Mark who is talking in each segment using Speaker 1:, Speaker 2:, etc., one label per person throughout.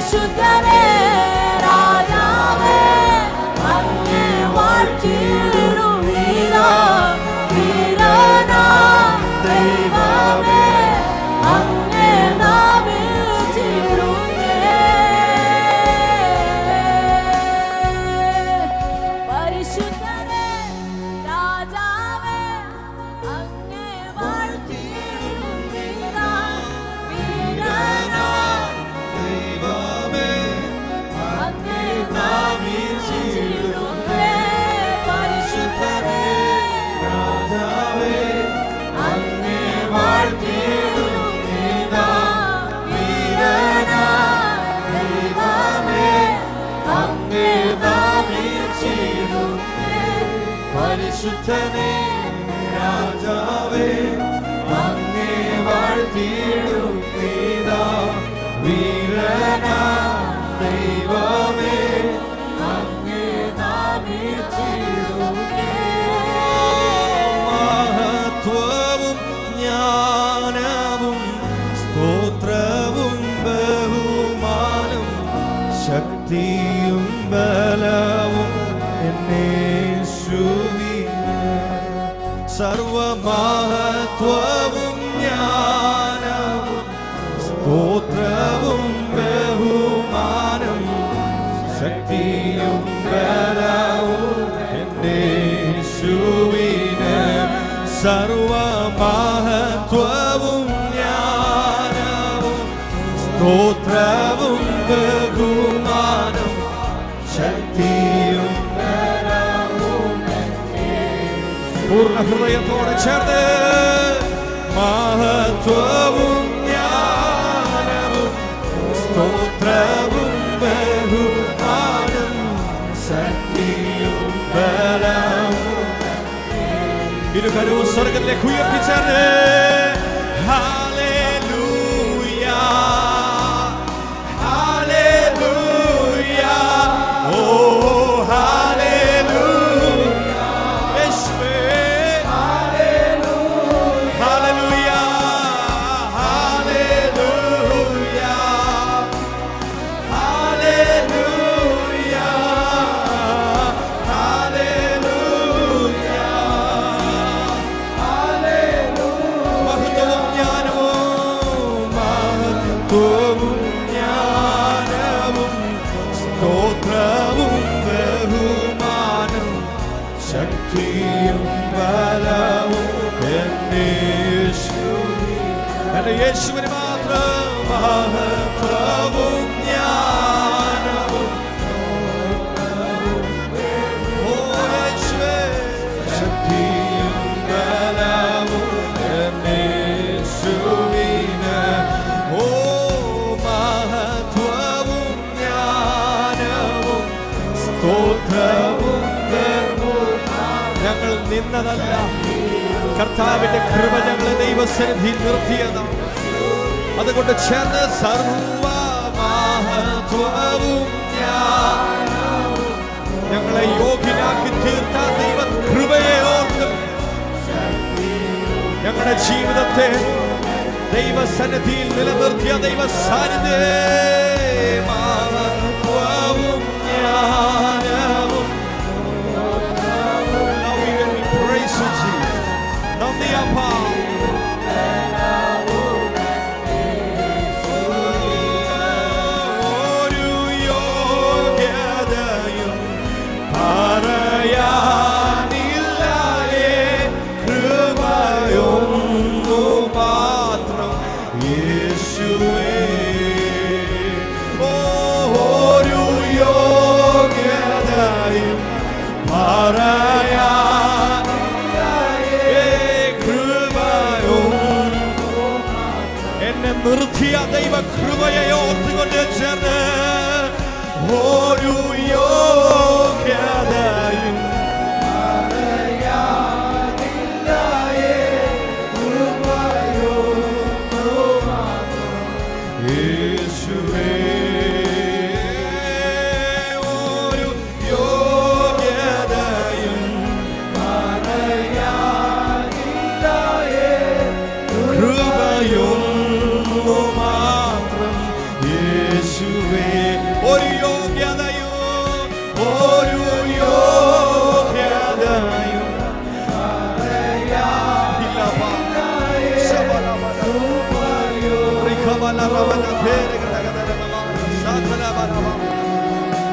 Speaker 1: പരിശുദ്ധനേ രാജാവേ അങ്ങേ വാഴ്ത്തിടുവീരാ വീരനാ ദൈവമേ അങ്ങേ നാമിച്ചിടുന്നേ പരിശുദ്ധനേ രാജാവേ അങ്ങേ വാഴ്ത്തിടുവീരാ വീരനാ ദൈവമേ അങ്ങേ നാമിച്ചിടുന്നേ പരിശുദ്ധനേ രാജാവേ അങ്ങേ വാഴ്ത്തിടുവീരാ വീരനാ ദൈവമേ അങ്ങേ നാമിച്ചിടുന്നേ പരിശുദ്ധനേ രാജാവേ അങ്ങേ വാഴ്ത്തിടുവീരാ വീരനാ ദൈവമേ അങ്ങേ നാമിച്ചിടുന്നേ
Speaker 2: മഹത്വവും ജ്ഞാനവും സ്തോത്രവും ബഹുമാനം ശക്തിയും ബലവും എന്നേശുവിന് സർവമഹത്വവും ജ്ഞാനവും സ്തോത്രവും ബഹുമാനം ശക്തിയും ബലവും എന്നേശുവിന് സർവമഹത്വവും ജ്ഞാനവും സ്തോത്രവും ബഹുമാനം ശക്തിയും പൂർണ്ണ ഹൃദയത്തോടെ ചേർന്ന് മഹത്വവും ജ്ഞാനവും സ്തോത്രവും ബഹുമാനം ശക്തിയും ബലവും ഇരുകരവും സ്വർഗ്ഗത്തിലേക്ക് ഉയർത്തിച്ചേർന്ന് ഹല്ലേലൂയ ഹല്ലേലൂയ ഓ ഹല്ലേലൂയ യേശുവേ ഹല്ലേലൂയ ഹല്ലേലൂയ ഹല്ലേലൂയ ഹല്ലേലൂയ മഹത്വവും ജ്ഞാനവും സ്തോത്രവും ബഹുമാനം ശക്തിയും ബലവും എൻ്റെ യേശുവിന് മാത്രം മഹത്വവും ജ്ഞാനവും ഓ യേശുവേ ശക്തിയും ബലവും എന്നേശുവിന് ഓ മഹത്വവും ജ്ഞാനവും സ്തോത്രവും ഞങ്ങൾ നിന്നതല്ല കർത്താവിന്റെ കൃപ ഞങ്ങളെ ദൈവസന്നിധിയിൽ നിർത്തിയതാണ് അതുകൊണ്ട് ചേർന്ന് സർവ മഹത്വവും ജ്ഞാനവും ഞങ്ങളെ യോഗ്യനാക്കി തീർത്ത ദൈവ കൃപയെ ഓർത്ത് ഞങ്ങളുടെ ജീവിതത്തെ ദൈവസന്നിധിയിൽ നിലനിർത്തിയ ദൈവ സാന്നിധ്യമേ മഹത്വവും ജ്ഞാനവും നന്ദിയപ്പാ ഒരു യോഗ്യതയും പറയാനില്ലായേ കൃപയൊന്നു മാത്രം യേശുവേ ഒരു യോഗ്യതയും എന്നെ നിർത്തിയ ദൈവ കൃപയെ ഓർത്തുകൊണ്ട് ചേർന്ന് ഒരു യോഗ്യതയും യേശുവേ ഒരു യോഗ്യതയും കൃപയും മാത്രം യേശുവേ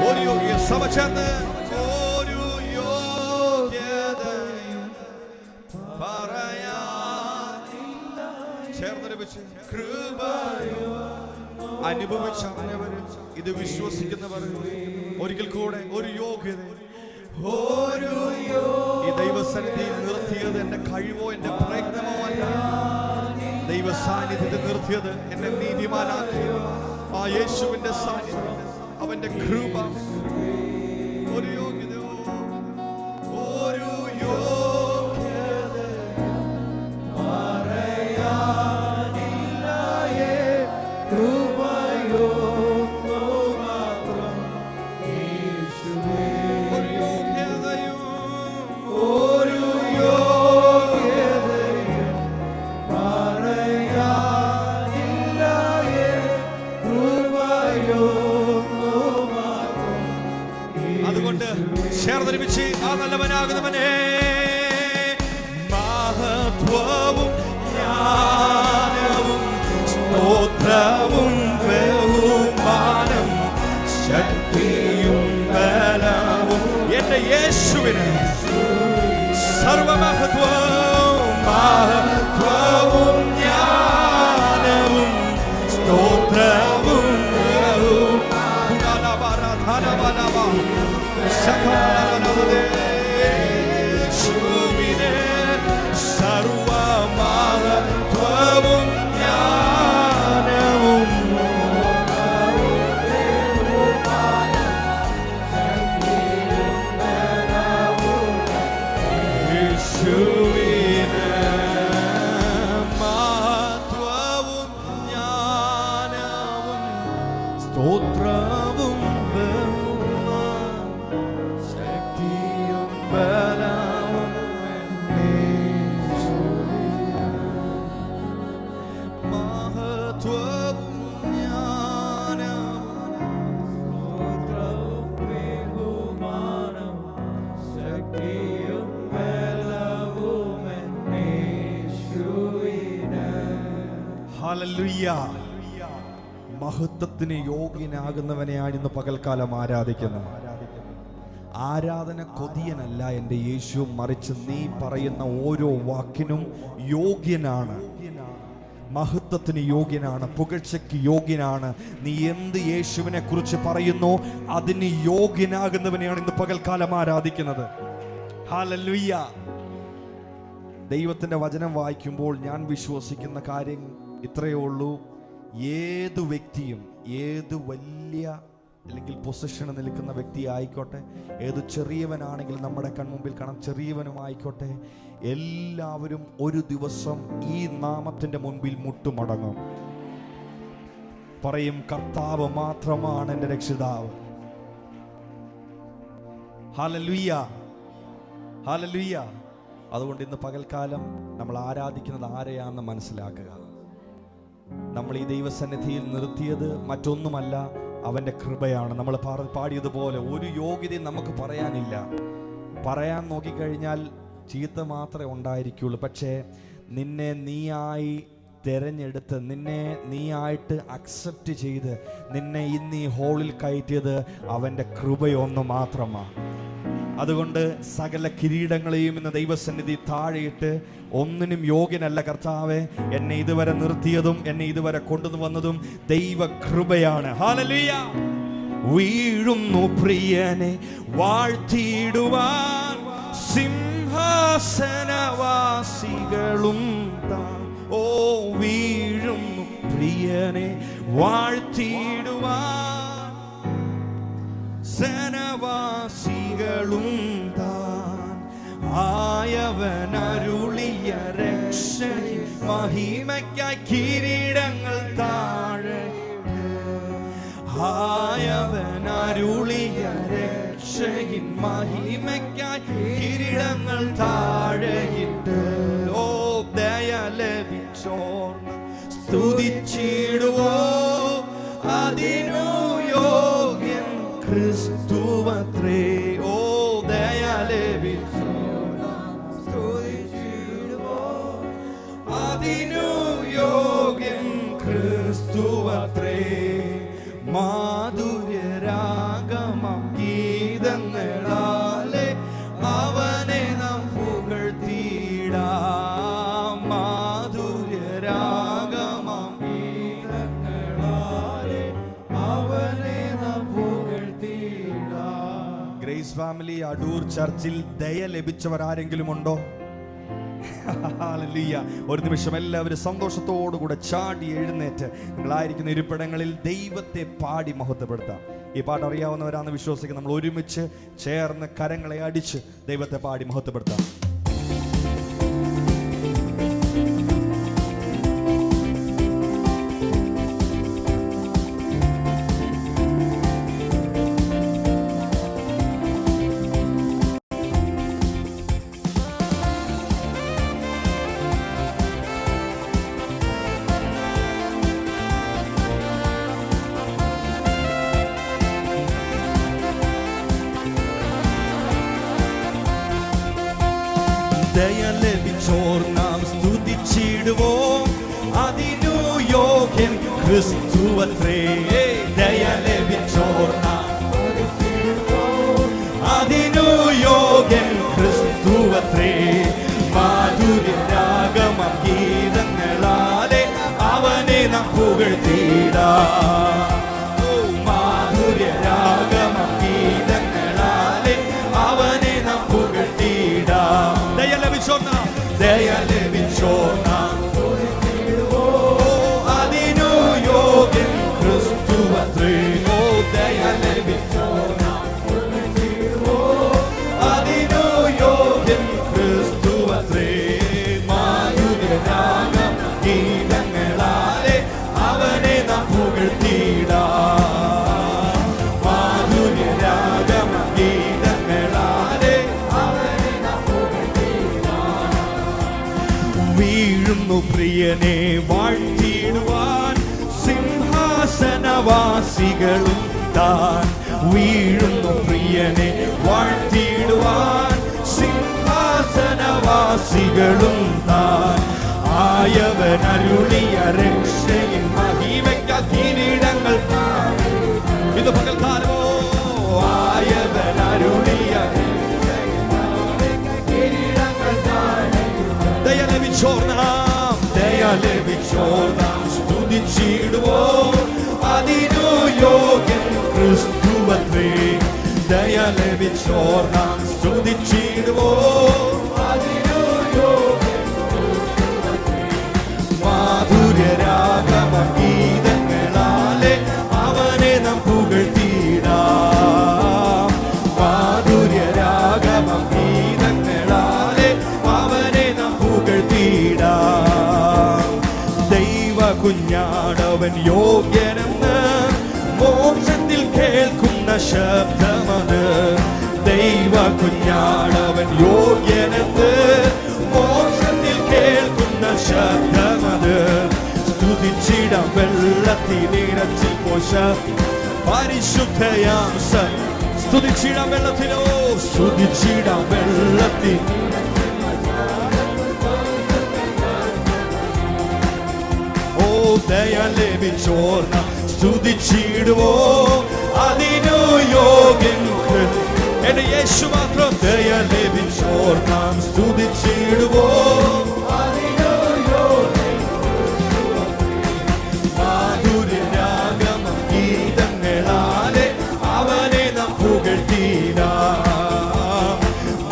Speaker 2: ഒരു യോഗ്യ സഭ ചേർന്ന് ഒരു യോഗ്യതയും പറയാനില്ല. ചേർന്നൊരുമിച്ച് കൃപയോ അനുഭവിച്ചറിഞ്ഞവര്, ഇത് വിശ്വസിക്കുന്നവർ ഒരിക്കൽ കൂടെ ഒരു യോഗ്യത, ഈ ദൈവസന്നിധിയിൽ നിർത്തിയത് എന്റെ കഴിവോ എന്റെ പ്രയത്നമോ അല്ല. ദൈവ സാന്നിധ്യത്തിൽ നിർത്തിയത് എന്നെ നീതിമാനാക്കി. ആ യേശുവിന്റെ സാന്നിധ്യം, അവന്റെ കൃപ, ഒരു യോഗ്യതയോ ഒരു യോഗ്യത പറയാനില്ലയേ. കൃപയോ മാത്രം യേശുവേ. ഒരു യോഗ്യതയോ ഒരു യോഗ്യതയോ പറയാനില്ലയേ. കൃപയോ മാത്രം. അതുകൊണ്ട് ചേർന്നൊരുമിച്ച് ആ നല്ലവനാകുന്നവനെ മഹത്വവും ജ്ഞാനവും സ്തോത്രവും ബഹുമാനം ശക്തിയും ബലവും എന്റെ യേശുവിന് സർവമഹത്വവും മഹത്വവും ജ്ഞാനവും സ്തോത്രവും യേശുവിനെ സർവമഹത്വവും ജ്ഞാനവും യേശുവിനെ മഹത്വവും ജ്ഞാനവും സ്തോത്രവും ശക്തിയും ബലവും മഹത്വവും ജ്ഞാനവും സ്തോത്രവും ബഹുമാനവും ശക്തിയും ബലവും യേശുവിന്. ഹല്ലേലൂയ. മഹത്വത്തിന് യോഗ്യനാകുന്നവനെയാണ് ഇന്ന് പകൽക്കാലം ആരാധിക്കുന്നത്. ആരാധന കൊതിയനല്ല എൻ്റെ യേശു, മറിച്ച് നീ പറയുന്ന ഓരോ വാക്കിനും യോഗ്യനാണ്. മഹത്വത്തിന് യോഗ്യനാണ്, പുകഴ്ചയ്ക്ക് യോഗ്യനാണ്. നീ എന്ത് യേശുവിനെ കുറിച്ച് പറയുന്നു അതിന് യോഗ്യനാകുന്നവനെയാണ് ഇന്ന് പകൽക്കാലം ആരാധിക്കുന്നത്. ഹല്ലേലൂയ. ദൈവത്തിൻ്റെ വചനം വായിക്കുമ്പോൾ ഞാൻ വിശ്വസിക്കുന്ന കാര്യം ഇത്രയേ ഉള്ളൂ. ഏതു വ്യക്തിയും, ഏത് വലിയ അല്ലെങ്കിൽ പൊസിഷനിൽ നിൽക്കുന്ന വ്യക്തി ആയിക്കോട്ടെ, ഏത് ചെറിയവനാണെങ്കിൽ നമ്മുടെ കൺമുമ്പിൽ കാണാം, ചെറിയവനുമായിക്കോട്ടെ, എല്ലാവരും ഒരു ദിവസം ഈ നാമത്തിൻ്റെ മുൻപിൽ മുട്ടുമടങ്ങും. പറയും, കർത്താവ് മാത്രമാണ് എൻ്റെ രക്ഷിതാവ്. Hallelujah, hallelujah. അതുകൊണ്ട് ഇന്ന് പകൽക്കാലം നമ്മൾ ആരാധിക്കുന്നത് ആരെയാണെന്ന് മനസ്സിലാക്കുക. നമ്മൾ ഈ ദൈവസന്നിധിയിൽ നിർത്തിയത് മറ്റൊന്നുമല്ല, അവൻ്റെ കൃപയാണ്. നമ്മൾ പാടിയതുപോലെ ഒരു യോഗ്യതയും നമുക്ക് പറയാനില്ല. പറയാൻ നോക്കിക്കഴിഞ്ഞാൽ ചീത്ത മാത്രമേ ഉണ്ടായിരിക്കുള്ളൂ. പക്ഷേ നിന്നെ നീയായി തിരഞ്ഞെടുത്ത്, നിന്നെ നീയായിട്ട് അക്സെപ്റ്റ് ചെയ്ത്, നിന്നെ ഇന്ന് ഈ ഹോളിൽ കയറ്റിയത് അവൻ്റെ കൃപയൊന്നു മാത്രമാണ്. അതുകൊണ്ട് സകല കിരീടങ്ങളെയും ഇന്ന് ദൈവസന്നിധി താഴെയിട്ട്, ഒന്നിനും യോഗ്യനല്ല കർത്താവേ, എന്നെ ഇതുവരെ നിർത്തിയതും എന്നെ ഇതുവരെ കൊണ്ടുവന്നതും ദൈവ കൃപയാണ്. ഹല്ലേലൂയ. വീഴുന്നു പ്രിയനെ വാഴ്ത്തിയിടുവാൻ സിംഹാസനവാസികളും താൻ. ഓ വീഴുന്നു പ്രിയനെ വാഴ്ത്തിയിടുവാൻ സനവാസികളും താൻ. ആയവനരുളിയ രക്ഷയിൽ മഹിമയ്ക്കായി കിരീടങ്ങൾ താഴെ. ആയവനരുളിയ രക്ഷയിൽ മഹിമയ്ക്കായി കിരീടങ്ങൾ താഴെയിട്ട്. ഓ ദയ ലഭിച്ചോർന്ന് സ്തുതിച്ചിടുവോ, അതിനു യോഗ്യൻ ക്രിസ്തുവത്രേ. ഓ ദയ ലഭിച്ചോർന്ന് സ്തുതിച്ചിടുവോ, അതിനു യോഗ്യൻ ക്രിസ്തുവത്രേ. മാധുര്യരാഗമം ഗീതങ്ങളാലെ അവനെ നാം പുകഴ്ത്തിയിടാം. മാധുര്യരാഗമം ഗീതങ്ങളാലെ അവനെ നാം പുകഴ്ത്തിയിടാം. ഗ്രേസ് ഫാമിലി അടൂർ ചർച്ചിൽ ദയ ലഭിച്ചവർ ആരെങ്കിലും ഉണ്ടോ? ഹല്ലേലൂയ. ഒരു നിമിഷം എല്ലാവരും സന്തോഷത്തോടുകൂടെ ചാടി എഴുന്നേറ്റ് നിങ്ങളായിരിക്കുന്ന ഇരിപ്പിടങ്ങളിൽ ദൈവത്തെ പാടി മഹത്വപ്പെടുത്താം. ഈ പാട്ട് അറിയാവുന്നവരാണെന്ന് വിശ്വസിക്കുന്ന നമ്മൾ ഒരുമിച്ച് ചേർന്ന് കരങ്ങളെ അടിച്ച് ദൈവത്തെ പാടി മഹത്വപ്പെടുത്താം. ദയ ലഭിച്ചോർ നാം സ്തുതിച്ചിടുവോം, അതിനു യോഗ്യൻ ക്രിസ്തുവത്രേ. ദയ ലഭിച്ചോർ നാം സ്തുതിച്ചിടുവോം, അതിനു യോഗ്യൻ ക്രിസ്തുവത്രേ. മാധുര്യരാഗമം ഗീതങ്ങളാലെ അവനെ നാം പുകഴ്ത്തിയിടാം. മാധുര്യരാഗമം ഗീതങ്ങളാലെ അവനെ നാം പുകഴ്ത്തിയിടാം. ദയ ലഭിച്ചോർ നാം അതിനു യോഗ്യൻ ക്രിസ്തുവത്രേ. ദയ ലഭിച്ചോർ നാം അതിനു യോഗ്യൻ ക്രിസ്തുവത്രേ. മാധുര്യരാഗം ഗീതങ്ങളാലെ അവനെ നാം പുകഴ്ത്തിയിടാം. മാധുര്യരാഗം ഗീതങ്ങളാലെ അവനെ നാം പുകഴ്ത്തിയിടാം. വീഴുന്നു പ്രിയനെ വാഴ്ത്തിയിടുവാൻ സിംഹാസനവാസികളും താൻ. വീഴുന്നു പ്രിയനെ വാഴ്ത്തിയിടുവാൻ സിംഹാസനവാസികളും താൻ. ആയവൻ അരുളിയ രക്ഷയിൽ മഹിമയ്ക്കാൽ കിരീടങ്ങൾ ഇത് പകൽക്കാലമോ. ആയവൻ അരുളിയ ദയ ലഭിച്ചോർ നാം സ്തുതിച്ചിടുവോം, അതിനു യോഗ്യൻ ക്രിസ്തുവത്രേ. ദയ ലഭിച്ചോർ നാം സ്തുതിച്ചിടുവോം, അതിനു യോഗ്യൻ ക്രിസ്തുവത്രേ. മാധുര്യരാഗമ ഗീതങ്ങളാലെ അവനെ നാം പുകഴ്ത്തിയിടാം. മാധുര്യരാഗമ ഗീതങ്ങളാലെ അവനെ നാം പുകഴ്ത്തിയിടാം. ദൈവ കുഞ്ഞാടവൻ യോഗ്യനെന്ന് മോക്ഷത്തിൽ കേൾക്കുന്ന ശബ്ദമത്. ദൈവ കുഞ്ഞാടവൻ യോഗ്യനെന്ന് മോക്ഷത്തിൽ കേൾക്കുന്ന ശബ്ദമത്. സ്തുതിച്ചിടാം വെള്ളത്തിനിരച്ചിൽ പോശ പരിശുദ്ധയാം സ്തുതിച്ചിടാം വെള്ളത്തിലോ. സ്തുതിച്ചിടാം വെള്ളത്തിൽ ദയ ലഭിച്ചോർ നാം സ്തുതിച്ചിടുവോം, അതിനു യോഗ്യൻ എന്റെ യേശു മാത്രം. ദയ ലഭിച്ചോർ നാം സ്തുതിച്ചിടുവോം, അതിനു യോഗ്യൻ. മാധുര്യരാഗമം ഗീതങ്ങളാലെ അവനെ നാം പുകഴ്ത്തിയിടാം.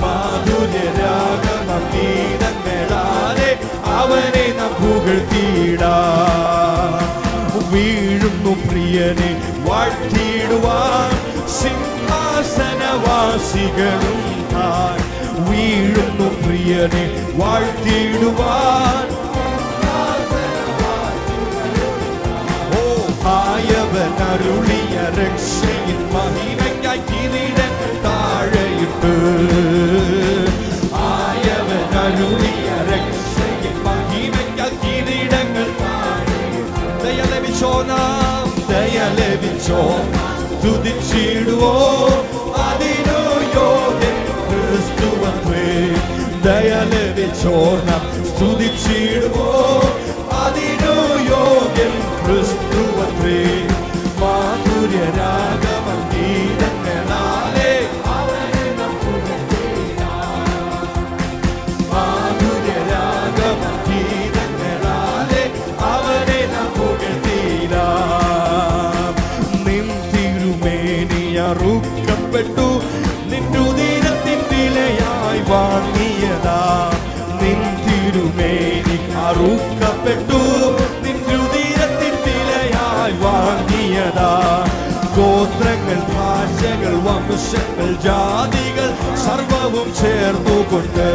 Speaker 2: മാധുര്യരാഗമം ഗീതങ്ങളാലെ അവനെ നാം പുകഴ്ത്തിയിടാം. വീഴുന്നു പ്രിയനെ വാഴ്ത്തിയിടുവാൻ സിംഹാസനവാസികളും താൻ. വീഴുന്നു പ്രിയനെ വാഴ്ത്തിയിടുവാൻ ആയവൻ അരുളിയ രക്ഷയിൽ മഹിമയ്ക്കായി കിരീടങ്ങൾ താഴെയിട്ട്. ആയവൻ അരുളിയ രക്ഷയിൽ മഹിമയ്ക്കായി കിരീടങ്ങൾ താഴെയിട്ട്. ദയ ലഭിച്ചോ സ്തുതിച്ചിടുവോം, അതിനു യോഗ്യൻ ക്രിസ്തുവത്രേ. ദയ ലഭിച്ചോർ നാം സ്തുതിച്ചിടുവോം, അതിനു യോഗ്യൻ ക്രിസ്തുവത്രേ. മാധു അറുക്കപ്പെട്ടു, നിന്നുദീനത്തിൻ വിലയായി വാങ്ങിയതാ. നിൻ തിരുമേനി അറുക്കപ്പെട്ടു, നിന്നുദീനത്തിൻ വിലയായി വാങ്ങിയതാ. ഗോത്രങ്ങൾ, ഭാഷകൾ, വംശങ്ങൾ, ജാതികൾ സർവവും ചേർന്നുകൊണ്ട്,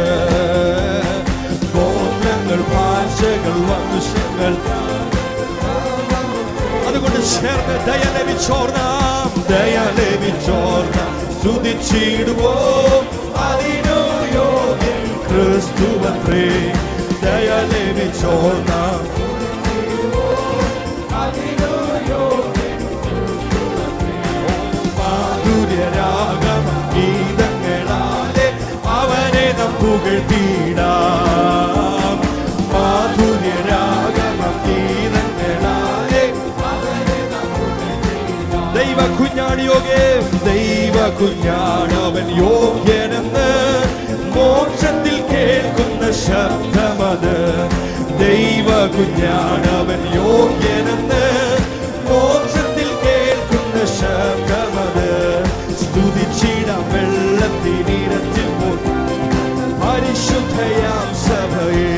Speaker 2: ഗോത്രങ്ങൾ, ഭാഷകൾ, വംശങ്ങൾ, അതുകൊണ്ട് ചേർന്ന് ദയ ലഭിച്ചോർന്നാം, ദയ ലഭിച്ചോർന്നാം സ്തുതിച്ചിടുവോ. അതിനു യോഗ്യൻ ക്രിസ്തുവത്രേ. ദയ ലഭിച്ചോർന്നാം, മാധുര്യരാഗം ഗീതങ്ങളാലെ അവനെ നാം പുകഴ്ത്തിടാം. മാധുര്യരാഗം ഗീതങ്ങളാലെ ദൈവ കുഞ്ഞാണ് യോഗ്യൻ, ദൈവ കുഞ്ഞാണവൻ യോഗ്യനെന്ന് മോക്ഷത്തിൽ കേൾക്കുന്ന ശബ്ദമത്. ദൈവ കുഞ്ഞാണവൻ യോഗ്യനെന്ന് മോക്ഷത്തിൽ കേൾക്കുന്ന ശബ്ദമത്. സ്തുതിച്ചിടാം വെള്ളത്തിനിരത്തിൽ പോൽ പരിശുദ്ധയാം സഭയെ.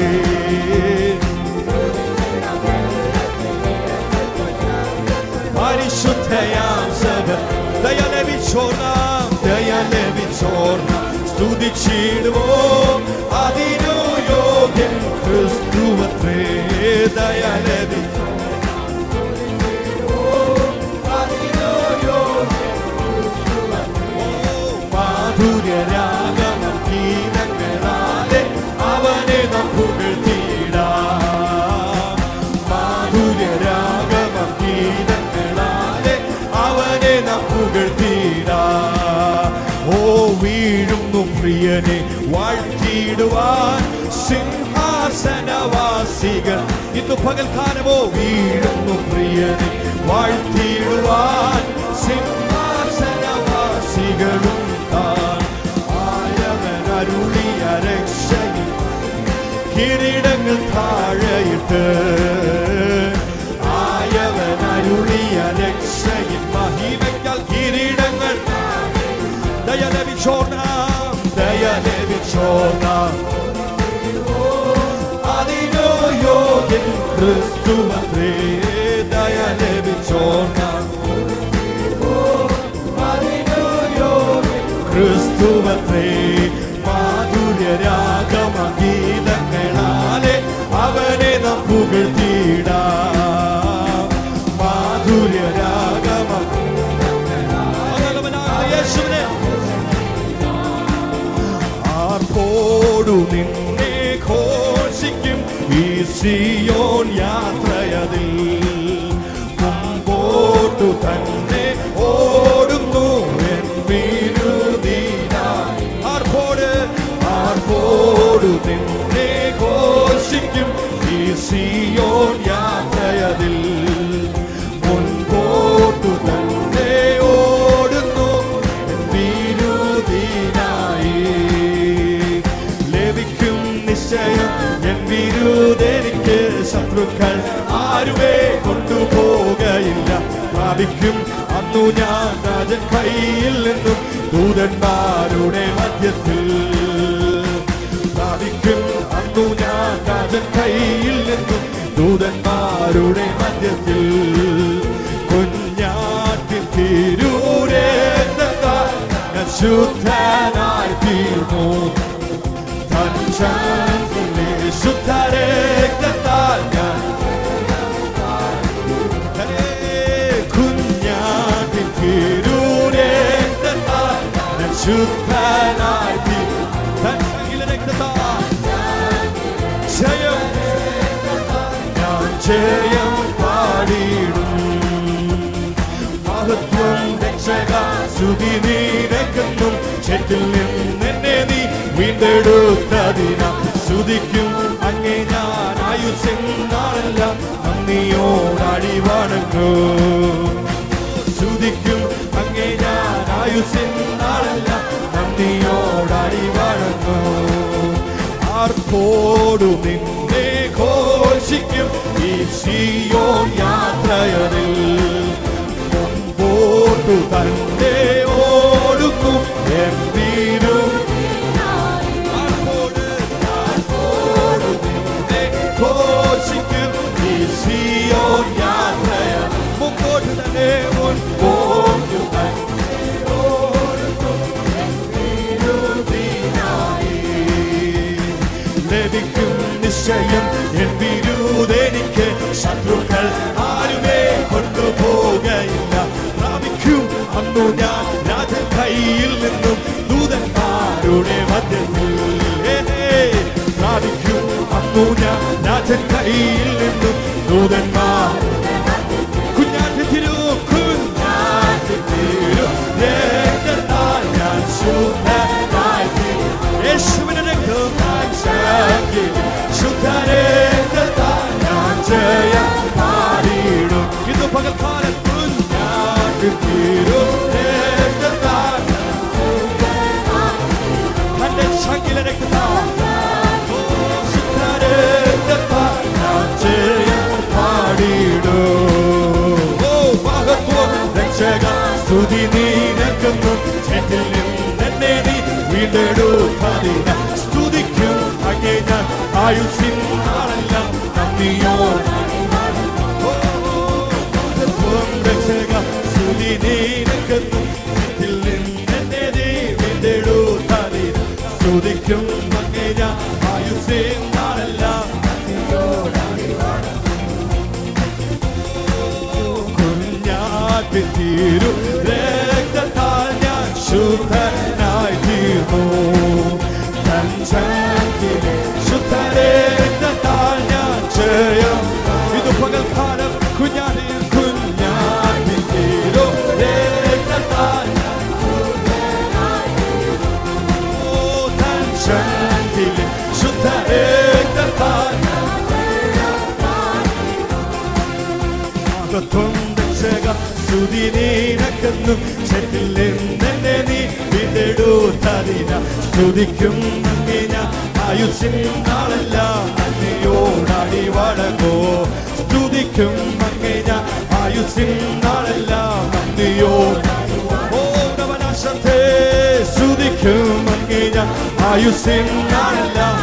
Speaker 2: പരിശുദ്ധയാം സഭ ദയ ലഭിച്ചോർന്നാം, ദയ ലഭിച്ചോർന്നാം സ്തുതിച്ചിടുവോ. അതിനു യോഗ്യൻ ക്രിസ്തുവത്രേ. ദയ ലഭിച്ചോർന്നാം, അതിനു യോഗ്യൻ ക്രിസ്തുവത്രേ. മാധുര്യരാഗം ഗീതങ്ങളാലെ അവനെ നാം പുകഴ്ത്തിടാം. മാധുര്യരാഗം ഗീതങ്ങളാലെ അവനെ നാം പുകഴ്ത്തിടാം. ഓ വീഴുന്നു പ്രിയനെ വാഴ്ത്തിടുവാൻ സിംഹാസനവാസികൾ ഇന്ന് പകൽക്കാലമോ. വീഴുന്നു പ്രിയനെ വാഴ്ത്തിടുവാൻ സിംഹാസനവാസികളും താൻ. ആയവൻ അരുളിയ രക്ഷയിൽ കിരീടങ്ങൾ താഴെയിട്ട്, ആയവൻ അരുളിയ രക്ഷയിൽ മഹിമയ്ക്കാൽ കിരീടങ്ങൾ. ദയ ലഭിച്ചോർന്നാം, ദയ ലഭിച്ചോർന്നാം അതിനു യോഗ്യൻ ക്രിസ്തുവത്രേ. ദയ ലഭിച്ചോർന്നാം, അതിനു യോഗ്യൻ ക്രിസ്തുവത്രേ. മാധുര്യരാഗമ ഗീതങ്ങളാലെ അവനെ നാം പുകഴ്ത്തിടാം. മാധുര്യരാഗമ യേശുവിനെ ആർപ്പോടു നിന്നെ ഘോഷിക്കും ഈ സിയോൻ യാത്രയതിൽ. മുമ്പോട്ടു തന്നെ ഓടുന്നു എൻ വിരുദീനായി. ആർപ്പോടു നിന്നെ ഘോഷിക്കും ഈ സിയോൻ യാത്രയതിൽ. മുൻപോട്ടു തന്നെ ഓടുന്നു എൻ വിരുദീനായി. ലഭിക്കും നിശ്ചയം എൻ വിരുദെനിക്ക്. ശത്രുക്കൾ ആരുമേ കൊണ്ടുപോകയില്ല. പ്രാപിക്കും അന്നു ഞാൻ രാജൻ കയ്യിൽ നിന്നും ദൂതന്മാരുടെ മധ്യത്തിൽ. പ്രാപിക്കും അന്നു ഞാൻ രാജൻ കയ്യിൽ നിന്നും ദൂതന്മാരുടെ മധ്യത്തിൽ. കുഞ്ഞാട്ടിൻ തിരൂരേന്താൽ ഞാൻ ശുദ്ധനായി തീർന്നു. തൻചാന്തിലെ ശുദ്ധരക്തത്താൽ ഞാൻ കുഞ്ഞാട്ടിൻ തിരൂരേന്താൽ ഞാൻ ശുദ്ധനായി തീർന്നു. തൻചാന്തിലെ രക്തത്താൽ ജയം ഞാൻ ജയം പാടിയിടും. മഹത്വം രക്ഷക സ്തുതി നിനക്കെന്നും. ചേറ്റിൽ നിന്നെന്നെ നീ വീണ്ടെടുത്തതിനാ സ്തുതിക്കും അങ്ങേ ഞാൻ. ആയുസ്സെന്നാളെല്ലാം നന്ദിയോടടി വണങ്ങും. സ്തുതിക്കും അങ്ങേ ഞാൻ. ആയുസ്സെന്നാളെല്ലാം നന്ദിയോടടി വണങ്ങും. ആർപ്പോടു നിന്നെ ഘോഷിക്കും ഈ സിയോൻ യാത്രയതിൽ. മുമ്പോട്ടു തന്നെ എന്നെ മുൻപോട്ടു ലഭിക്കും നിശ്ചയം എൻ വിരുദെനിക്ക് ശത്രുക്കൾ ആരുമേ കൊണ്ടുപോകയില്ല പ്രാപിക്കും അന്നു ഞാൻ രാജൻ കയ്യിൽ നിന്നും ദൂതന്മാരുടെ മധ്യത്തിൽ പ്രാപിക്കും അന്നു ഞാൻ രാജൻ കയ്യിൽ നിന്നും ദൂതന്മാർ കുഞ്ഞാറ്റിത്തിരു രക്തത്താൽ ഞാൻ ശുദ്ധനായി യേശുവിന്റെ രക്തം ശുദ്ധരക്തത്താൽ ഞാൻ ജയം പാടിയിടും ഇന്ന് പകൽക്കാലം കുഞ്ഞാറ്റിത്തിരു രക്തത്താൽ തന്റെ ശങ്കിലെ രക്തത്താൽ ശുദ്ധരക്തത്താൽ ഞാൻ ജയം പാടിയിടും രക്ഷക സ്തുതി നീനക്കുന്നു ചേറ്റിൽ നിന്നെ നീ വീണ്ടെടുക്കാതിന സ്തുതിക്കും അങ്ങേ ഞാൻ ആയുസ്സിൻ നാളെല്ലാം നന്ദിയോടെ രക്ഷക സ്തുതി നീനക്കുന്നു ചേറ്റിൽ നിന്നെ നീ വീണ്ടെടുക്കാതിന സ്തുതിക്കും അങ്ങേ ഞാൻ ആയുസ്സിൻ നാളെല്ലാം തീരു രക്തത്താൽ ഞാൻ ശുദ്ധനായി തീർന്നു ശുദ്ധരക്തത്താൽ ഞാൻ ജയം ഇത് പകൽക്കാലം കുഞ്ഞാടി തീരു രക്തത്താൽ ശുദ്ധരക്തത്താൽ സ്തുതി നീനക്കുന്നു ചേറ്റിൽ നിന്നെ നീ വീണ്ടെടുത്തതിന സ്തുതിക്കും അങ്ങേ ഞാൻ ആയുസ്സിൻ നാളെല്ലാം അങ്ങയോടാടി വഴങ്ങോ സ്തുതിക്കും അങ്ങേ ഞാൻ ആയുസ്സിൻ നാളെല്ലാം അങ്ങയോടാടി ഓടവനാശത്തെ സ്തുതിക്കും അങ്ങേ ഞാൻ ആയുസ്സിൻ നാളെല്ലാം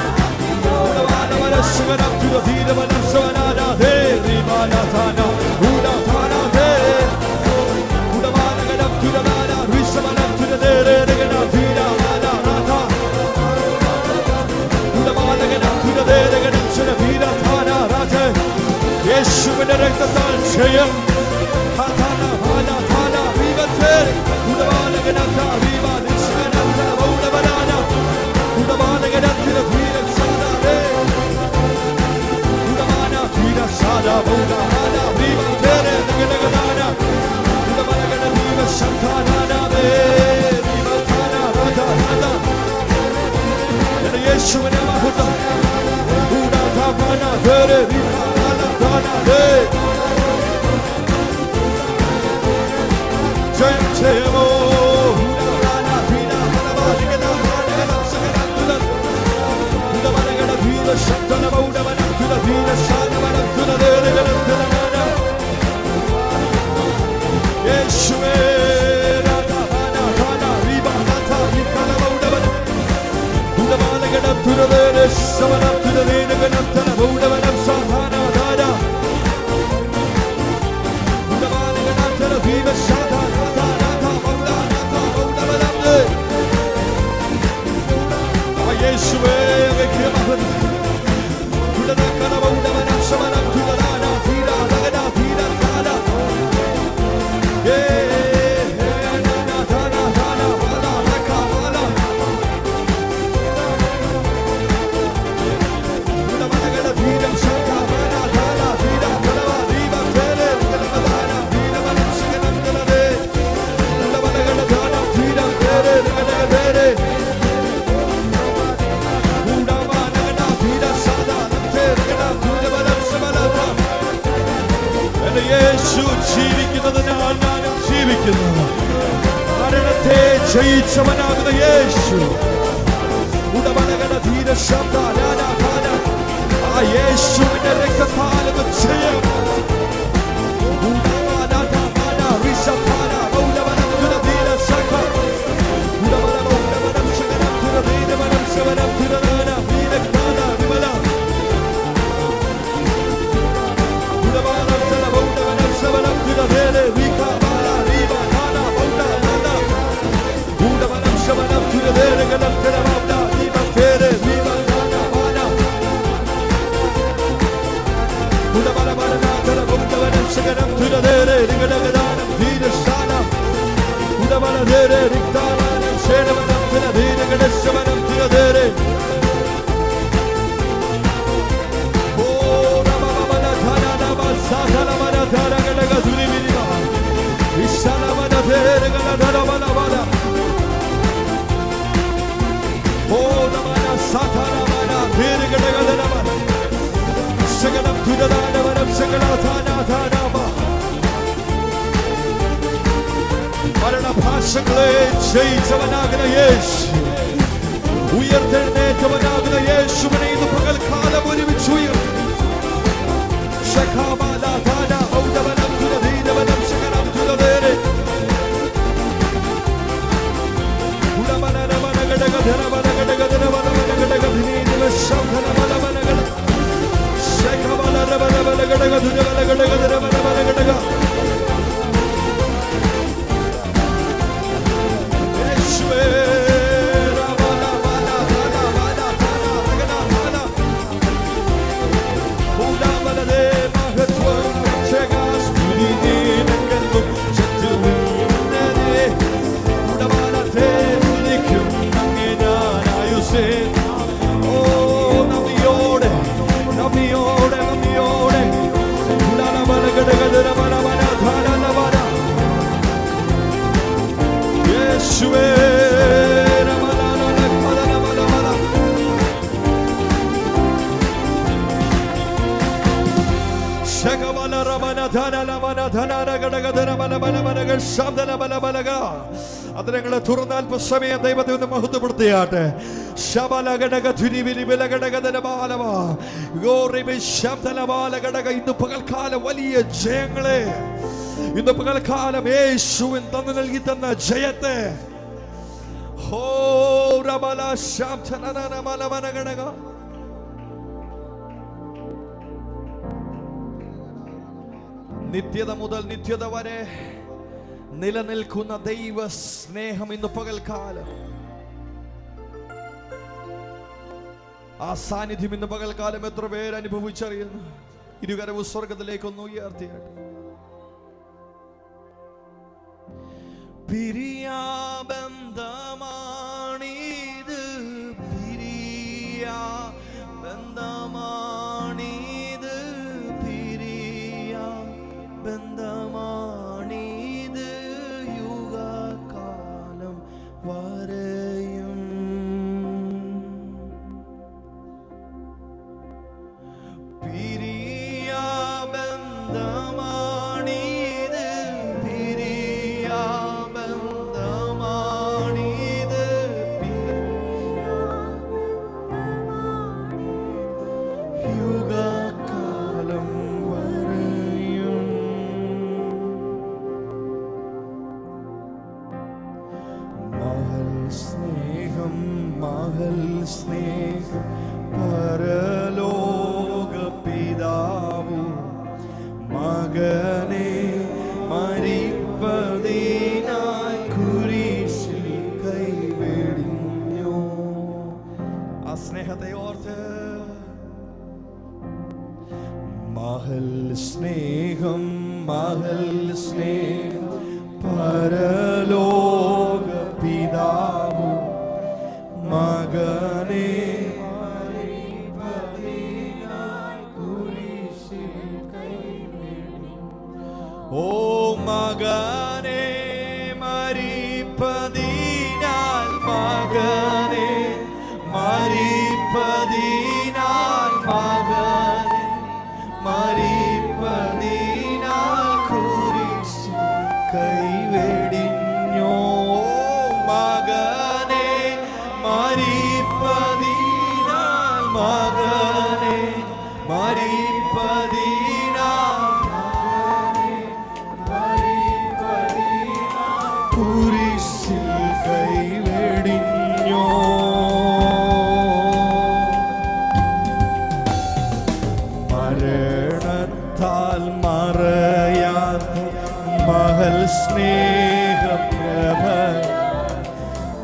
Speaker 2: യേശുവിന്റെ രക്തത്താൽ ജയം യേശുവിനെ മഹത്വം ജയം ജയമോ യേശുവേ യേശു ജീവിക്കുന്നതിനാൽ ഞാനും ജീവിക്കുന്നു മരണത്തെ ജയിച്ചവനാകുന്ന യേശു ഉടമനകളുടെ ധീര ശബ്ദ ആ യേശുവിന്റെ രക്തത്താലെന്ന് ജയം We മരണഭാഷങ്ങളെ ജയിച്ചവനാകുന്ന യേശു, ഉയർത്തെഴുന്നേറ്റവനാകുന്ന യേശുവിനെ ഇന്ന് പകൽക്കാലം ഒരുമിച്ച് ഉയർത്തി. അതിനെ തുറന്ന് അല്പസമയം ദൈവത്തെ ഒന്ന് മഹത്വപ്പെടുത്തിയാട്ടെ. ഇന്ന് പകൽക്കാലം വലിയ ജയങ്ങളെ, ഇന്ന് പകൽക്കാലം യേശുവിൻ തന്നു നൽകി തന്ന ജയത്തെ നിത്യത മുതൽ നിത്യത വരെ നിലനിൽക്കുന്ന ദൈവ സ്നേഹം ഇന്ന് പകൽക്കാലം, ആ സാന്നിധ്യം ഇന്ന് പകൽക്കാലം എത്ര പേര് അനുഭവിച്ചറിയുന്നു? ഇരുകരവും സ്വർഗത്തിലേക്കൊന്ന് ഉയർത്തിയാട്ടെ. പിരിയാബന്ധമാണിത്, പിരിയാബന്ധമാണിത്, പിരിയാബന്ധമാണിത് യുഗകാലം വരെയും. പിരിയാബന്ധമാണിത്, പിരിയാബന്ധമാണിത്, യുഗകാലം വരെയും. മഹൽ സ്നേഹം, മഹൽ സ്നേഹം പരലോക പിതാവു മകനെ മരിപ്പതിനായി കുരിശിൽ കൈവെടിഞ്ഞു. ആ സ്നേഹത്തെ ഓർത്ത് മഹൽ സ്നേഹം, മഹൽ സ്നേഹം പരലോക പിതാവു മകനെ ഓ മകനെ മരിപ്പതിനാൽ, മകനെ മരിപ്പതിനാൽ, മകനെ മരിപ്പതിനാൽ കുരിശിൽ കൈവെടിഞ്ഞോ. മകനെ മരിപ്പതിനാൽ, മകനെ മരിപ്പതിനാൽ കുരിശിൽ കൈവെടിഞ്ഞോ. മരണത്താൽ മറയാത്ത മഹൽ സ്നേഹപ്രഭ,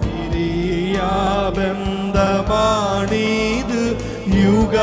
Speaker 2: പിരിയാബന്ധമാണിത് യുഗ